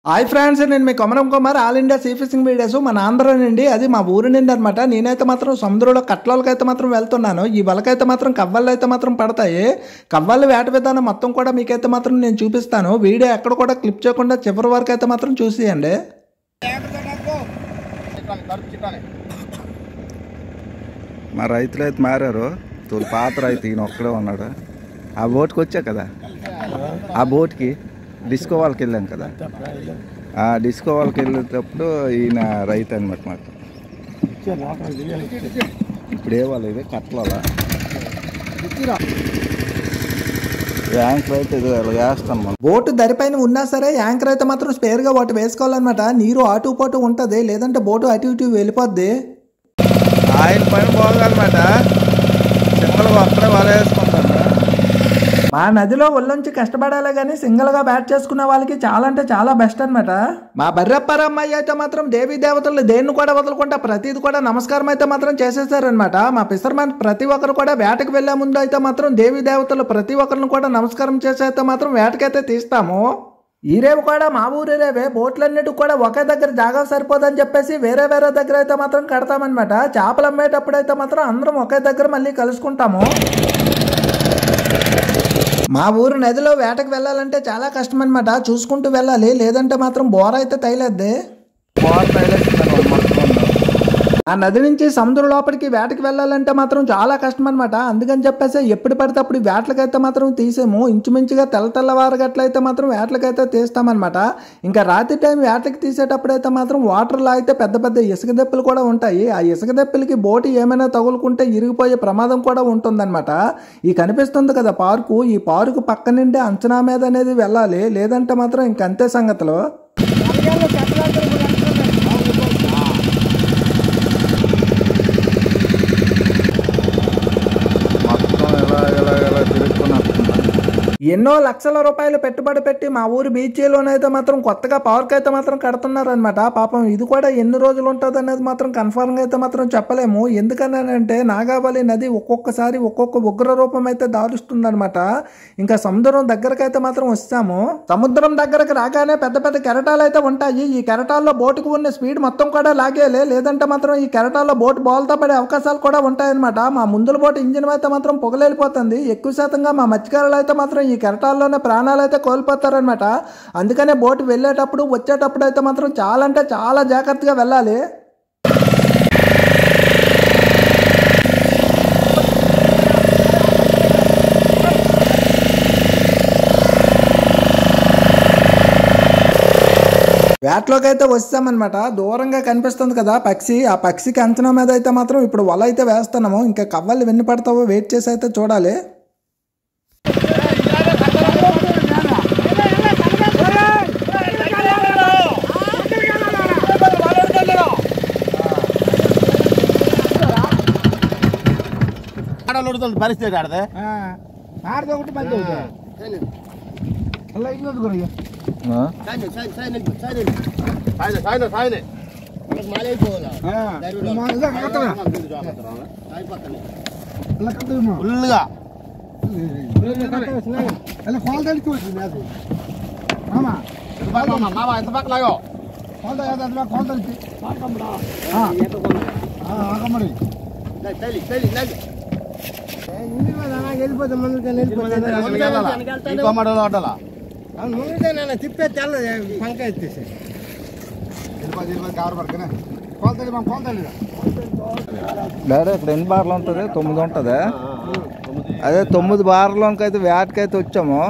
Hi friends, నేను మీ Komaram Kumar, all India sea fishing videos మన ఆంధ్ర నుండి. అది మా ఊరి నుండి అనమాట. నేనైతే మాత్రం సముద్రంలో కట్లకైతే మాత్రం వెళ్తున్నాను. ఈ వలకైతే మాత్రం కవ్వాళ్ళు అయితే మాత్రం పడతాయి. కవ్వాళ్ళు వేట విధానం మొత్తం కూడా మీకైతే మాత్రం నేను చూపిస్తాను. వీడియో ఎక్కడ కూడా క్లిప్ చేయకుండా చివరి వరకు అయితే మాత్రం చూసేయండి. మా రైతులు అయితే మారారు. తోలు పాత రైతు ఈయన ఒక్కడే ఉన్నాడు. ఆ బోట్కి వచ్చా కదా, ఆ బోట్కి డిస్కో వాళ్ళకి వెళ్ళాం కదా, ఆ డిస్కో వాళ్ళకి వెళ్ళేటప్పుడు ఈయన రైతు అనమాట మాకు. ఇప్పుడు ఏ వాళ్ళు ఇది కట్ల యాంకర్ అయితే ఇది వేస్తాం మనం. బోటు దరిపైన ఉన్నా సరే యాంకర్ అయితే మాత్రం స్పేర్గా వాటి వేసుకోవాలన్నమాట. నీరు అటు పోటు ఉంటుంది, లేదంటే బోటు అటు ఇటు వెళ్ళిపోద్ది. ఆయన పైన పోగాలన్నమాట. సింగల్గా అక్కడే వల వేసుకుంటాను. మా నదిలో ఒళ్ళొంచి కష్టపడాలి కానీ సింగిల్గా బ్యాట్ చేసుకున్న వాళ్ళకి చాలా అంటే చాలా బెస్ట్ అనమాట. మా బర్రప్పరమ్మాయి అయితే మాత్రం దేవీ దేవతలు దేన్ని కూడా వదలకుండా ప్రతిది కూడా నమస్కారం అయితే మాత్రం చేసేసారనమాట. మా ఫిషర్మెన్ ప్రతి ఒక్కరు కూడా వేటకు వెళ్లే ముందు అయితే మాత్రం దేవీ దేవతలు ప్రతి ఒక్కరిని కూడా నమస్కారం చేసి అయితే మాత్రం వేటకైతే తీస్తాము. ఈ రేవు కూడా మా ఊరి రేవే. బోట్లన్నిటికి కూడా ఒకే దగ్గర జాగా సరిపోదని చెప్పేసి వేరే వేరే దగ్గర అయితే మాత్రం కడతామన్నమాట. చేపలు అమ్మేటప్పుడు అయితే మాత్రం అందరం ఒకే దగ్గర మళ్ళీ కలుసుకుంటాము. మా ఊరు నదిలో వేటకు వెళ్ళాలంటే చాలా కష్టం అనమాట. చూసుకుంటూ వెళ్ళాలి, లేదంటే మాత్రం బోర అయితే తైలేద్ది. ఆ నది నుంచి సముద్రం లోపలికి వేటకి వెళ్ళాలంటే మాత్రం చాలా కష్టం అనమాట. అందుకని చెప్పేసి ఎప్పుడు పడితే అప్పుడు వేటలకైతే మాత్రం తీసేము. ఇంచుమించుగా తెల్లవారగట్లయితే మాత్రం వేటలకైతే తీస్తామన్నమాట. ఇంకా రాత్రి టైం వేటకి తీసేటప్పుడు అయితే మాత్రం వాటర్లో అయితే పెద్ద పెద్ద ఇసుక దెప్పులు కూడా ఉంటాయి. ఆ ఇసుక దెప్పులకి బోటు ఏమైనా తగులుకుంటే ఇరిగిపోయే ప్రమాదం కూడా ఉంటుందన్నమాట. ఈ కనిపిస్తుంది కదా పార్కు, ఈ పార్కు పక్క నుండి అంచనా మీద అనేది వెళ్ళాలి, లేదంటే మాత్రం ఇంకంతే సంగతులు. ఎన్నో లక్షల రూపాయలు పెట్టుబడి పెట్టి మా ఊరి బీచ్లోనైతే మాత్రం కొత్తగా పార్క్ అయితే మాత్రం కడుతున్నారనమాట. పాపం ఇది కూడా ఎన్ని రోజులు ఉంటుంది అనేది మాత్రం కన్ఫర్మ్గా అయితే మాత్రం చెప్పలేము. ఎందుకనంటే నాగావళి నది ఒక్కొక్కసారి ఒక్కొక్క ఉగ్ర రూపం అయితే దారుస్తుందనమాట. ఇంకా సముద్రం దగ్గరకైతే మాత్రం వస్తాము. సముద్రం దగ్గరకు రాగానే పెద్ద పెద్ద కెరటాలు అయితే ఉంటాయి. ఈ కెరటాల్లో బోటుకు ఉన్న స్పీడ్ మొత్తం కూడా లాగేలే, లేదంటే మాత్రం ఈ కెరటాల్లో బోటు బోల్తా పడే అవకాశాలు కూడా ఉంటాయన్నమాట. మా ముందుల బోటు ఇంజిన్ అయితే మాత్రం పొగలేలిపోతుంది. ఎక్కువ శాతంగా మా మత్స్యకారులు అయితే మాత్రం ఈ కెరటాల్లోనే ప్రాణాలు అయితే కోల్పోతారనమాట. అందుకనే బోటు వెళ్ళేటప్పుడు వచ్చేటప్పుడు అయితే మాత్రం చాలా అంటే చాలా జాగ్రత్తగా వెళ్ళాలి. వేటలోకి అయితే వస్తామన్నమాట. దూరంగా కనిపిస్తుంది కదా పక్షి, ఆ పక్షికి అంచనా మీద అయితే మాత్రం ఇప్పుడు వల అయితే వేస్తున్నాము. ఇంకా కవ్వలు వెన్ను పడతావో వెయిట్ చేసి అయితే చూడాలి. పరిస్థితి ఆడదే ఒకటి ఎంత పక్క లాగో తిప్పే తెల్ల పంక ఎత్తేసి డాడీ ఇక్కడ ఎన్ని బార్లు ఉంటుంది? 9 ఉంటుందా? అదే 9 బార్లోకి అయితే వేటకైతే వచ్చాము.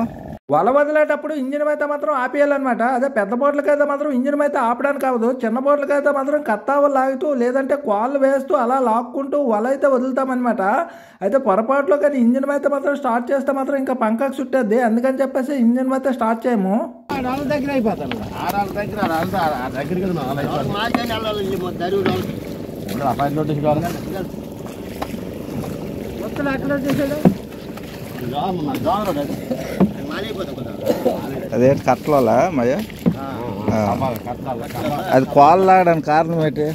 వల వదిలేటప్పుడు ఇంజిన్ అయితే మాత్రం ఆపేయాలన్నమాట. అదే పెద్ద బోట్లకైతే మాత్రం ఇంజిన్ అయితే ఆపడానికి అవ్వదు. చిన్న బోట్లకైతే మాత్రం కత్తావలు లాగుతూ లేదంటే కాళ్ళు వేస్తూ అలా లాక్కుంటూ వల అయితే వదులుతామన్నమాట. అయితే పొరపాట్లో కానీ ఇంజిన్ అయితే మాత్రం స్టార్ట్ చేస్తే మాత్రం ఇంకా పంకకు చుట్టేద్ది. అందుకని చెప్పేసి ఇంజిన్ అయితే స్టార్ట్ చేయము. దగ్గర అయిపోతాను అదే కట్ల మయ అది కోళ్ళు లాగడానికి కారణం ఏంటి?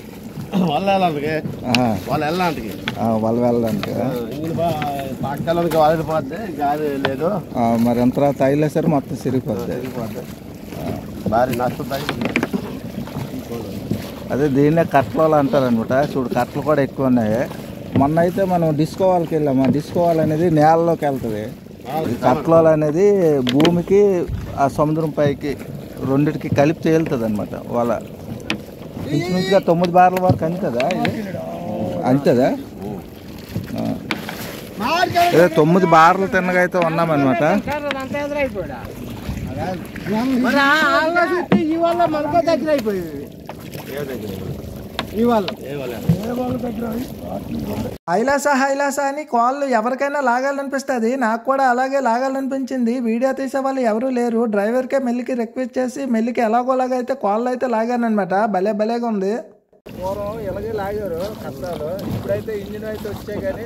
వాళ్ళు వెళ్ళడానికి వాళ్ళు వెళ్ళడానికి పక్కలకి వాళ్ళిపోద్ది గాలి లేదు మరి ఎంత తైలేసారు మొత్తం సిరిగిపోద్ది. భారీ నష్టం తగ్గింది. అదే దీన్నే కట్లలో అంటారు అనమాట. చూడు కట్టలు కూడా ఎక్కువ ఉన్నాయి. మొన్న అయితే మనం డిస్కో వాళ్ళకి వెళ్ళాము. డిస్కో వాల్ అనేది నేలలోకి వెళ్తుంది. కట్లలో అనేది భూమికి ఆ సముద్రం పైకి రెండిటికి కలిపి తేలుతుంది అనమాట. వాళ్ళ ఇంచుమించుగా 9 బార్ల వరకు అంతదా ఇది? అంతదా? ఏదో 9 బార్లు తిన్నగా అయితే ఉన్నామన్నమాట. హైలాస అని కాళ్ళు ఎవరికైనా లాగాలనిపిస్తుంది. నాకు కూడా అలాగే లాగాలనిపించింది. వీడియో తీసే వాళ్ళు ఎవరు లేరు. డ్రైవర్కే మెల్లికి రిక్వెస్ట్ చేసి మెల్లికి ఎలాగోలాగైతే కాళ్ళు అయితే లాగానమాట. భలేగా ఉంది. పూర్వం ఇలాగే లాగారు కత్తాలు. ఇప్పుడైతే ఇంజిన్ అయితే వచ్చాయి కానీ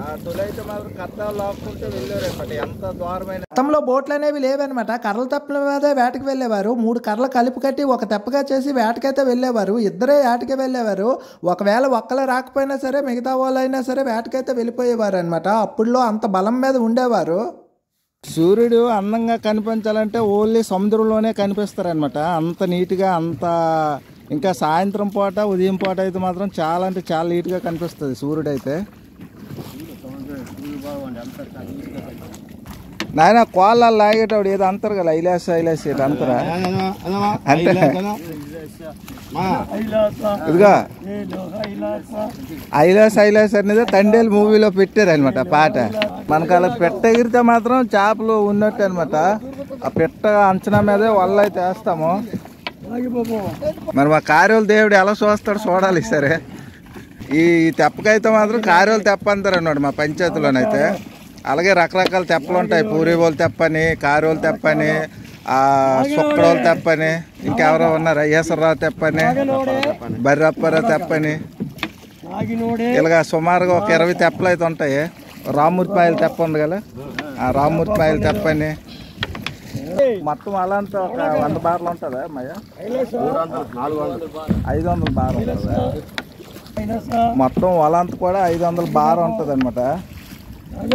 ఆ తొలి అయితే మాత్రం కత్తాలు లాక్కుంటే వెళ్ళారు అనమాట. ఎంత దూరమైన గతంలో బోట్లు అనేవి లేవన్నమాట. కర్రల తెప్పల మీదే వేటకి వెళ్ళేవారు. 3 కర్రలు కలిపి కట్టి ఒక తెప్పగా చేసి వేటకైతే వెళ్ళేవారు. ఇద్దరే వేటకి వెళ్ళేవారు. ఒకవేళ ఒక్కలే రాకపోయినా సరే మిగతా వాళ్ళైనా సరే వేటకైతే వెళ్ళిపోయేవారు అనమాట. అప్పుడులో అంత బలం మీద ఉండేవారు. సూర్యుడు అందంగా కనిపించాలంటే ఓన్లీ సముద్రంలోనే కనిపిస్తారనమాట. అంత నీట్గా అంత ఇంకా సాయంత్రం పూట ఉదయం పూట అయితే మాత్రం చాలా అంటే చాలా నీట్గా కనిపిస్తుంది సూర్యుడు అయితే. నాయన కోళ్ళ లాగేటప్పుడు ఏదో అంటారు కదా ఐలాస్ ఇటు అంటారా అంటే ఇదిగా ఐలాస్ అనేది తండేలు మూవీలో పెట్టారు అనమాట పాట. మనకు అలా పెట్ట ఎగిరితే మాత్రం చేపలు ఉన్నట్టు అనమాట. ఆ పెట్ట అంచనా మీదే వల్ల అయితే వేస్తాము. మరి మా కార్యోలు దేవుడు ఎలా చూస్తాడు చూడాలి సరే. ఈ తెప్పకైతే మాత్రం కార్యోలు తెప్ప అంటారు అన్నాడు మా పంచాయతీలోనైతే. అలాగే రకరకాల తెప్పలు ఉంటాయి. పూరిబోలు తెప్పని, కారోలు తెప్పని, సుక్కడోలు తెప్పని, ఇంకెవరో ఉన్నారు ఈశ్వరరావు తెప్పని, బర్రప్పరావు తెప్పని, ఇలాగా సుమారుగా ఒక 20 తెప్పలు అయితే ఉంటాయి. రామూర్తిపాయలు తెప్ప ఉంది కదా, ఆ రామూర్తిపాయలు తెప్పని మొత్తం అలాంటి ఒక 100 బార్లు ఉంటుందా అమ్మయ్య? 500 బార్ ఉంటుందా? మొత్తం వలంత కూడా 500 బార్ ఉంటుంది అనమాట.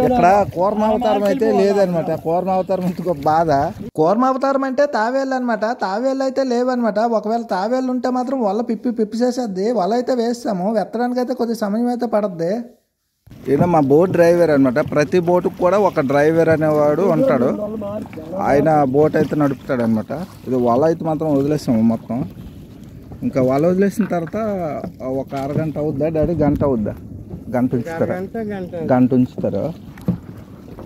ఇక్కడ కూర్మావతారం అయితే లేదనమాట. కూర్మావతారం అంటే ఒక బాధ. కూర్మావతారం అంటే తావేళ్ళు అనమాట. తావేళ్ళు అయితే లేవన్నమాట. ఒకవేళ తావేళ్ళు ఉంటే మాత్రం వల పిప్పి చేసేద్ది. వల అయితే వేస్తాము. వెత్తడానికి అయితే కొద్ది సమయం అయితే పడద్ది. ఈయన మా బోట్ డ్రైవర్ అనమాట. ప్రతి బోటుకు కూడా ఒక డ్రైవర్ అనేవాడు ఉంటాడు. ఆయన బోట్ అయితే నడుపుతాడు అనమాట. ఇది వల అయితే మాత్రం వదిలేస్తాము మొత్తం. ఇంకా వల వదిలేసిన తర్వాత ఒక అరగంట అవుద్దా డాడీ? గంట అవుద్దా? గంట ఉంచుతారా? గంట ఉంచుతారు.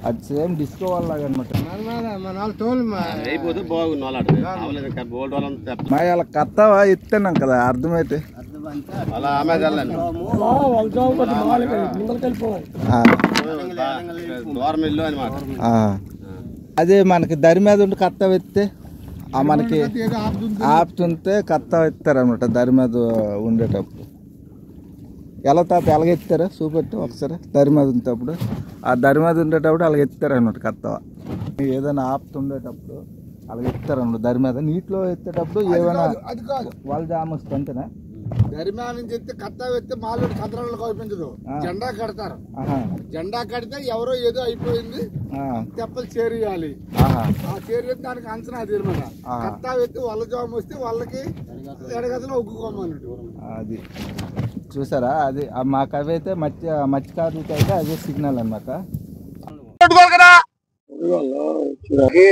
అది సేమ్ డిస్కో వాళ్ళలాగా అనమాట. మా ఇలా కత్తావా ఎత్తున్నాం కదా అర్థమైతే. అదే మనకి దరి మీద ఉండి కత్త ఎత్తే మనకి ఆపుతుంటే కత్త ఎత్తారు అనమాట. దరి మీద ఉండేటప్పుడు ఎలా తాత ఎలాగెత్తారు చూపెట్టు ఒకసారి. దరి మీద ఉండేటప్పుడు ఆ దరి మీద ఉండేటప్పుడు అలాగ ఎత్తారు అనమాట కత్తవ. ఏదైనా ఆపుతుండేటప్పుడు అలాగ ఎత్తారు అనమాట దరి మీద. నీటిలో ఎత్తేటప్పుడు ఏమైనా వాళ్ళు జామ వస్తుంది అంతేనా? గరిమా నుంచి ఎత్తే కత్తా ఎత్తే మాలు కథరాలు కనిపించదు. జెండా కడతారు. జెండా కడితే ఎవరో ఏదో అయిపోయింది తెప్పలు చేరియాలి. ఆ చేరి దానికి అంచనా అది అనమాట. కత్తా ఎత్తి వాళ్ళ జామ వస్తే వాళ్ళకి ఎడగదలో ఒగ్గుకోమన్నట్టు. అది చూసారా? అది మాకు అవి అయితే మత్స్యకారులకి అయితే అదే సిగ్నల్ అనమాట.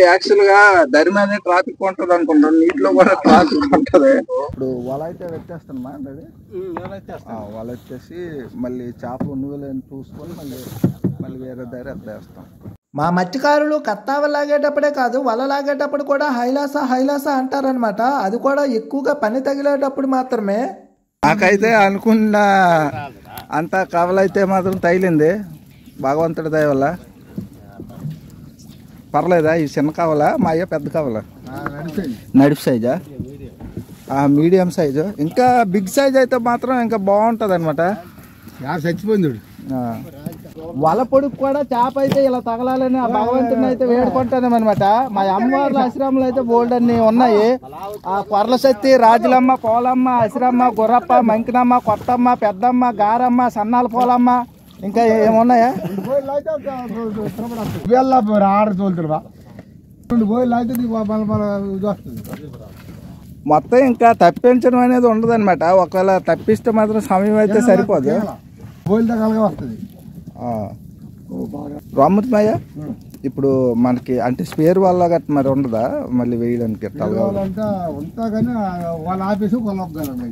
యాక్చువల్ గా దరి మీద ట్రాఫిక్ ఉంటుంది అనుకుంటాను. నీటిలో కూడా ట్రాఫిక్ ఉంటది. ఇప్పుడు వల అయితే పెట్టేస్తానమా అది వల ఎత్తేసి మళ్ళీ చేపలు నువ్వులేని చూసుకొని మళ్ళీ వేరే దారి ఎత్తేస్తాం. మా మత్స్యకారులు కత్తావ లాగేటప్పుడే కాదు వల లాగేటప్పుడు కూడా హైలాస అంటారనమాట. అది కూడా ఎక్కువగా పని తగిలేటప్పుడు మాత్రమే. నాకైతే అనుకున్న అంత కవలైతే మాత్రం తగిలింది భగవంతుడి దయ వల్ల. పర్లేదా? ఈ చిన్న కవలా మా అయ్య పెద్ద కవలా? నడిపి సైజా? Medium size. ఇంకా బిగ్ సైజ్ అయితే మాత్రం ఇంకా బాగుంటుంది అనమాట. చచ్చిపోయింది. వల పొడుపు కూడా చేప అయితే ఇలా తగలాలని ఆ భగవంతుని అయితే వేడుకుంటాను అనమాట. మా అమ్మవార్ల ఆశ్రమంలో అయితే బోల్డ్ అన్ని ఉన్నాయి. ఆ కొర్ల శక్తి, రాజులమ్మ, పోలమ్మ, అసిరమ్మ, గుర్రప్ప, మంకినమ్మ, కొత్తమ్మ, పెద్దమ్మ, గారమ్మ, సన్నాల పోలమ్మ, ఇంకా ఏమున్నాయా? ఆడ తోలుతున్నా పోయి లాగితే ఇది వస్తుంది. మొత్తం ఇంకా తప్పించడం అనేది ఉండదన్నమాట. ఒకవేళ తప్పిస్తే మాత్రం సమయం అయితే సరిపోదు. బోయిల దాకా వస్తుంది. రమ్ముతున్నాయ ఇప్పుడు మనకి అంటే స్పేర్ వల్ల గట్ట మరి ఉండదా మళ్ళీ వేయడానికి? ఉంటా కానీ వాళ్ళ ఆఫీసు కొలవగలండి.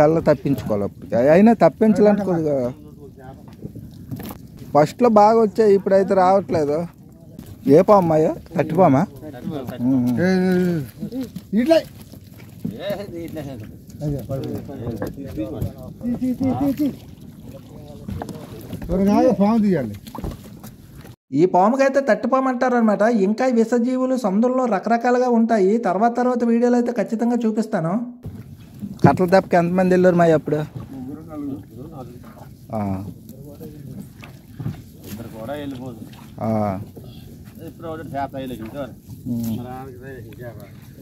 కళ్ళ తప్పించుకోవాలి. అప్పటికి అయినా తప్పించాలంటే కొద్దిగా ఫస్ట్లో బాగా వచ్చాయి, ఇప్పుడైతే రావట్లేదు. ఏ పామాయ? తట్టిపామా? ఇట్లా పాము తీయాలి. ఈ పాముకైతే తట్టిపాము అంటారనమాట. ఇంకా ఈ విషజీవులు సముద్రంలో రకరకాలుగా ఉంటాయి. తర్వాత వీడియోలో అయితే ఖచ్చితంగా చూపిస్తాను. కట్టల దెబ్బకి ఎంతమంది వెళ్ళారు మా అప్పుడు?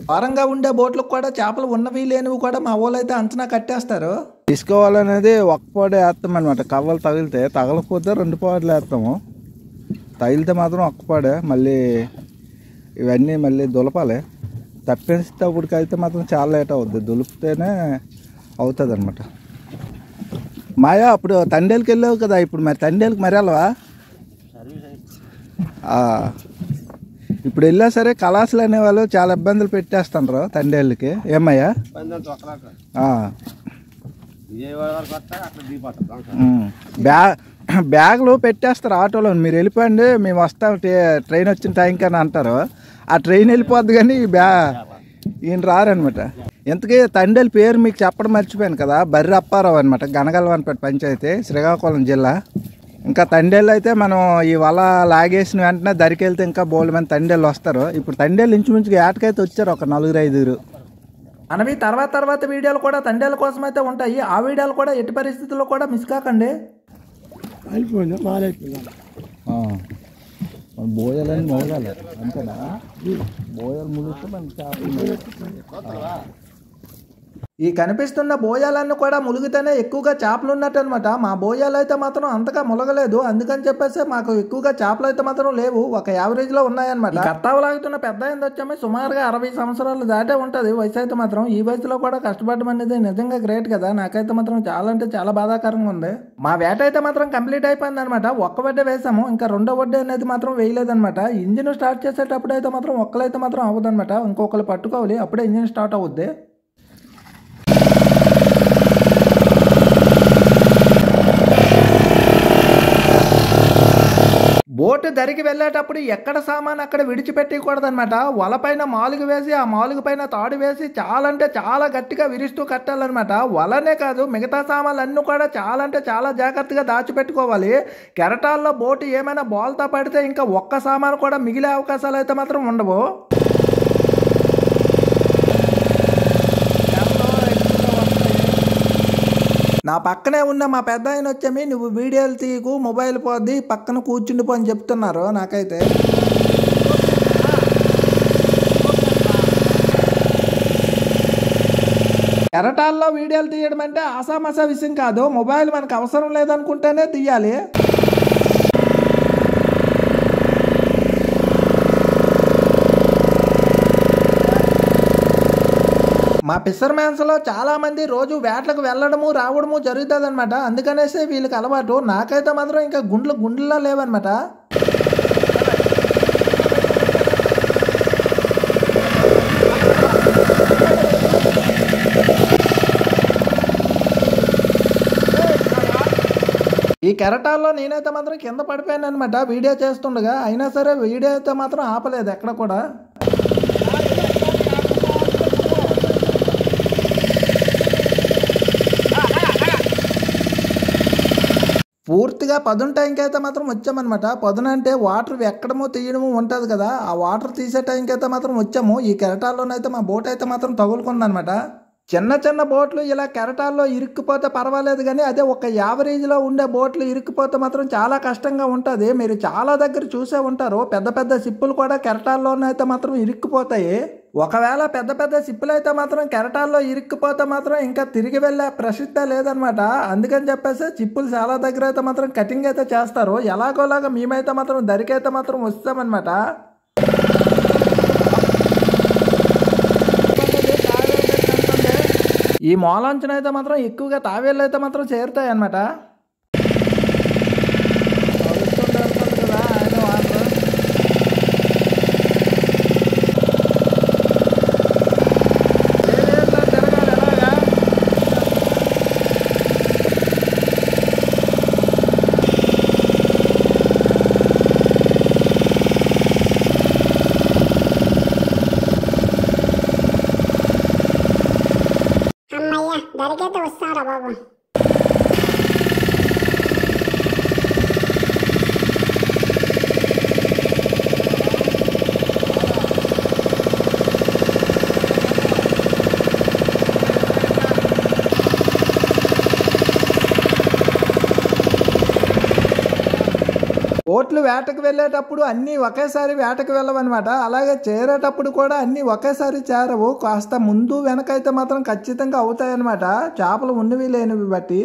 భారంగా ఉండే బోట్లకు కూడా చేపలు ఉన్నవి లేనివి కూడా మా ఊళ్ళో అయితే అంచనా కట్టేస్తారు. తీసుకోవాలనేది ఒక్క పాడు వేస్తాం అనమాట. కవ్వలు తగిలితే, తగలకపోతే 2 పాడులు వేస్తాము. తగిలితే మాత్రం ఒక్క పాడే. మళ్ళీ ఇవన్నీ మళ్ళీ దులపాలి. తప్పించేటప్పటికి అయితే మాత్రం చాలా లేట్ అవుద్ది. దులిపితేనే అవుతుంది అనమాట. మాయా అప్పుడు తండేలకి వెళ్ళావు కదా, ఇప్పుడు మరి తండేలకి మరి వెళ్ళవా? ఇప్పుడు వెళ్ళా సరే కళాశాల అనేవాళ్ళు చాలా ఇబ్బందులు పెట్టేస్తుండ్రు తండేళ్ళకి. ఏమయ్యా? బ్యాగులు పెట్టేస్తారు ఆటోలో. మీరు వెళ్ళిపోండి, మేము వస్తాం, ట్రైన్ వచ్చిన టైంకి అని అంటారు. ఆ ట్రైన్ వెళ్ళిపోద్ది కానీ ఈయన రారనమాట. ఇంతకీ తండేలు పేరు మీకు చెప్పడం మర్చిపోయాను కదా, బర్రి అప్పారావు అనమాట. గనగలవనపేట పంచాయతీ, శ్రీకాకుళం జిల్లా. ఇంకా తండేళ్ళు అయితే మనం ఈ వల లాగేసిన వెంటనే దరికి వెళ్తే ఇంకా బోల్డ్ మంది తండేళ్ళు వస్తారు. ఇప్పుడు తండేళ్ళు ఇంచుమించుగా ఏటకైతే వచ్చారు ఒక 4-5. మనవి తర్వాత వీడియోలు కూడా తండేళ్ళ కోసం అయితే ఉంటాయి. ఆ వీడియోలు కూడా ఎట్టి పరిస్థితుల్లో కూడా మిస్ కాకండి. బోయలని మోగాలి అంతేనా? బోయలు ముగిస్తే మనకి ఈ కనిపిస్తున్న బోయాలన్నీ కూడా ములుగుతేనే ఎక్కువగా చేపలు ఉన్నట్టు అనమాట. మా బోయాలు అయితే మాత్రం అంతగా ములగలేదు. అందుకని చెప్పేసి మాకు ఎక్కువగా చేపలు అయితే మాత్రం లేవు. ఒక యావరేజ్ లో ఉన్నాయన్నమాట. కర్తావలాగుతున్న పెద్ద అయింది వచ్చామే సుమారుగా 60 సంవత్సరాలు దాటే ఉంటుంది వయసు అయితే మాత్రం. ఈ వయసులో కూడా కష్టపడడం అనేది నిజంగా గ్రేట్ కదా. నాకైతే మాత్రం చాలా అంటే చాలా బాధాకరంగా ఉంది. మా వేట అయితే మాత్రం కంప్లీట్ అయిపోయింది అనమాట. ఒక్క వడ్డే వేసాము, ఇంకా 2వ వడ్డే అనేది మాత్రం వేయలేదనమాట. ఇంజిన్ స్టార్ట్ చేసేటప్పుడు అయితే మాత్రం ఒక్కలైతే మాత్రం అవ్వదు అనమాట. ఇంకొకరు పట్టుకోవాలి, అప్పుడే ఇంజిన్ స్టార్ట్ అవుద్ది. బోటు దరికి వెళ్ళేటప్పుడు ఎక్కడ సామాన్ అక్కడ విడిచిపెట్టకూడదనమాట. వలపైన మాలుగు వేసి ఆ మాలుగు పైన తాడు వేసి చాలా అంటే చాలా గట్టిగా విరుస్తూ కట్టాలన్నమాట. వలనే కాదు మిగతా సామాన్లు అన్నీ కూడా చాలా అంటే చాలా జాగ్రత్తగా దాచిపెట్టుకోవాలి. కెరటాల్లో బోటు ఏమైనా బోల్తా పడితే ఇంకా ఒక్క సామాను కూడా మిగిలే అవకాశాలు అయితే మాత్రం ఉండవు. నా పక్కనే ఉన్న మా పెద్ద ఆయన వచ్చామి, నువ్వు వీడియోలు తీయకు, మొబైల్ పోద్ది, పక్కన కూర్చుండిపో అని చెప్తున్నారు. నాకైతే కెరటాల్లో వీడియోలు తీయడం అంటే ఆసామసా విషయం కాదు. మొబైల్ మనకు అవసరం లేదనుకుంటేనే తీయాలి. మా ఫిషర్ మ్యాన్స్లో చాలామంది రోజు వేటలకు వెళ్ళడము రావడము జరుగుతుంది అనమాట. అందుకనేసి వీళ్ళకి అలవాటు. నాకైతే మాత్రం ఇంకా గుండ్లలో లేవన్నమాట. ఈ కెరటాల్లో నేనైతే మాత్రం కింద పడిపోయాను అనమాట వీడియో చేస్తుండగా. అయినా సరే వీడియో అయితే మాత్రం ఆపలేదు ఎక్కడ కూడా. పూర్తిగా పదున టైంకి అయితే మాత్రం వచ్చామన్నమాట. పదున అంటే వాటర్ ఎక్కడమో తీయడము ఉంటుంది కదా, ఆ వాటర్ తీసే టైంకి అయితే మాత్రం వచ్చాము. ఈ కెరటాల్లోనైతే మా బోట్ అయితే మాత్రం తగులుకుందనమాట. చిన్న బోట్లు ఇలా కెరటాల్లో ఇరుక్కుపోతే పర్వాలేదు కానీ అదే ఒక యావరేజ్లో ఉండే బోట్లు ఇరుక్కుపోతే మాత్రం చాలా కష్టంగా ఉంటుంది. మీరు చాలా దగ్గర చూసే ఉంటారు, పెద్ద సిప్పులు కూడా కెరటాల్లోనైతే మాత్రం ఇరుక్కుపోతాయి. ఒకవేళ పెద్ద సిప్పులు అయితే మాత్రం కెరటాల్లో ఇరుక్కుపోతే మాత్రం ఇంకా తిరిగి వెళ్ళే ప్రసిద్ధ లేదనమాట. అందుకని చెప్పేసి చిప్పులు చాలా దగ్గర అయితే మాత్రం కటింగ్ అయితే చేస్తారు. ఎలాగోలాగా మేమైతే మాత్రం దరికైతే మాత్రం వస్తామన్నమాట. ఈ మూలాంచన అయితే మాత్రం ఎక్కువగా తావేళ్ళు అయితే మాత్రం చేరుతాయి అన్నమాట. దరికైతే వస్తారా బాబు. బోట్లు వేటకు వెళ్ళేటప్పుడు అన్నీ ఒకేసారి వేటకు వెళ్ళవన్నమాట. అలాగే చేరేటప్పుడు కూడా అన్నీ ఒకేసారి చేరవు, కాస్త ముందు వెనక అయితే మాత్రం ఖచ్చితంగా అవుతాయన్నమాట, చేపలు ఉన్నవి లేనివి బట్టి.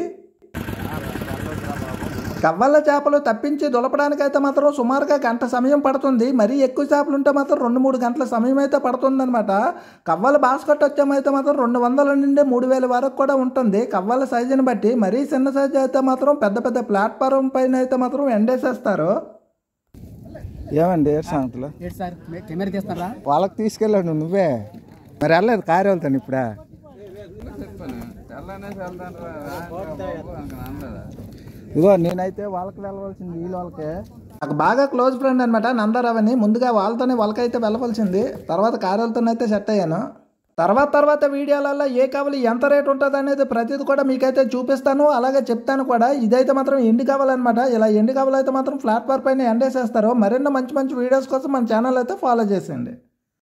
కవ్వల చేపలు తప్పించి దులపడానికైతే మాత్రం సుమారుగా గంట సమయం పడుతుంది. మరీ ఎక్కువ చేపలు ఉంటే మాత్రం 2-3 గంటల సమయం అయితే పడుతుందన్నమాట. కవ్వల బాస్కెట్ వచ్చామైతే మాత్రం 200 నుండి 3000 వరకు కూడా ఉంటుంది కవ్వల సైజుని బట్టి. మరీ చిన్న సైజు అయితే మాత్రం పెద్ద పెద్ద ప్లాట్ఫారం పైన అయితే మాత్రం ఎండేసేస్తారు. ఏమండి సంగతులు కెమెరా తీస్తారా? వాళ్ళకి తీసుకెళ్ళాడు నువ్వే, మరి వెళ్ళలేదు కారు వెళ్తాను ఇప్పుడా. ఇదిగో నేనైతే వాళ్ళకి వెళ్ళవలసింది, వీళ్ళు వాళ్ళకే. నాకు బాగా క్లోజ్ ఫ్రెండ్ అనమాట నందారావని. ముందుగా వాళ్ళతోనే వాళ్ళకైతే వెళ్ళవలసింది, తర్వాత కారులతోనైతే సెట్ అయ్యాను. తర్వాత వీడియోలలో ఏ కవలు ఎంత రేట్ ఉంటుంది అనేది ప్రతిది కూడా మీకైతే చూపిస్తాను, అలాగే చెప్తాను కూడా. ఇదైతే మాత్రం ఎండు కవలనమాట. ఇలా ఎండు కవలు అయితే మాత్రం ప్లాట్ఫామ్ పైన ఎండేసేస్తారు. మరెన్నో మంచి వీడియోస్ కోసం మన ఛానల్ అయితే ఫాలో చేసేయండి.